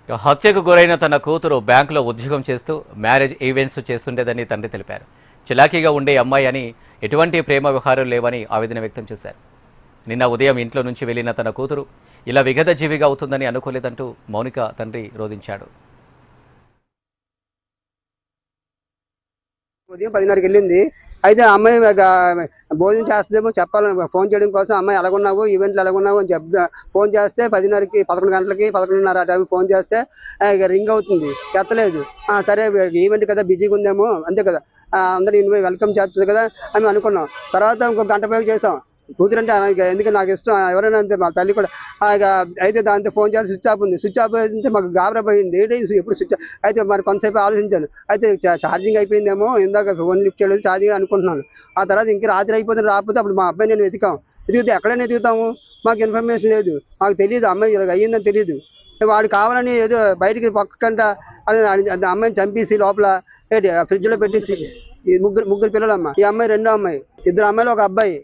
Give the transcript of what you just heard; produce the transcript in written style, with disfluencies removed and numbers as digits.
హత్యకు గురైన తన కూతురు బ్యాంకులో ఉద్యోగం చేస్తూ మ్యారేజ్ ఈవెంట్స్ చేస్తుండేదని తండ్రి తెలిపారు. చిలాకీగా ఉండే అమ్మాయి అని, ఎటువంటి ప్రేమ వ్యవహారాలు లేవని ఆవేదన వ్యక్తం చేశారు. నిన్న ఉదయం ఇంట్లో నుంచి వెళ్లిన తన కూతురు ఇలా విగత జీవిగా అవుతుందని అనుకోలేదంటూ మౌనిక తండ్రి రోధించాడు. ఉదయం 10:30కి వెళ్ళింది. అయితే ఆ అమ్మాయి భోజనం చేస్తుందేమో చెప్పాలని ఫోన్ చేయడం కోసం, అమ్మాయి ఎలాగున్నావు, ఈవెంట్లు ఎలాగున్నావు అని ఫోన్ చేస్తే 10:30కి 11 గంటలకి 11:30 ఆ టైం ఫోన్ చేస్తే రింగ్ అవుతుంది, ఎత్తలేదు. సరే ఈవెంట్ కదా బిజీగా ఉందేమో, అంతే కదా, అందరూ వెల్కమ్ చేస్తుంది కదా అని అనుకున్నాం. తర్వాత ఇంకొక గంట పైకి చేసాం. కూతురు అంటే ఎందుకంటే నాకు ఇష్టం, ఎవరైనా అంతే, మా తల్లి కూడా. అయితే దాంతో ఫోన్ చేసి స్విచ్ ఆఫ్ ఉంది. స్విచ్ ఆఫ్ అయితే మాకు గాబరా పోయింది, ఏంటి ఎప్పుడు స్విచ్. అయితే మరి కొంతసేపు ఆలోచించాను. అయితే ఛార్జింగ్ అయిపోయిందేమో, ఇందాక ఫోన్ లిఫ్ట్ చేయలేదు, ఛార్జింగ్ అనుకుంటున్నాను. ఆ తర్వాత ఇంక రాత్రి అయిపోతుంది, రాకపోతే అప్పుడు మా అబ్బాయి నేను వెతికితే ఎక్కడైనా వెతుకుతాము, మాకు ఇన్ఫర్మేషన్ లేదు, మాకు తెలియదు అమ్మాయి ఇలా అయ్యిందని తెలియదు. వాడు కావాలని ఏదో బయటికి పక్కకంట అమ్మాయిని చంపేసి లోపల ఫ్రిడ్జ్ లో పెట్టేసి. ముగ్గురు పిల్లలమ్మ. ఈ అమ్మాయి రెండో అమ్మాయి, 2 అమ్మాయిలు 1 అబ్బాయి.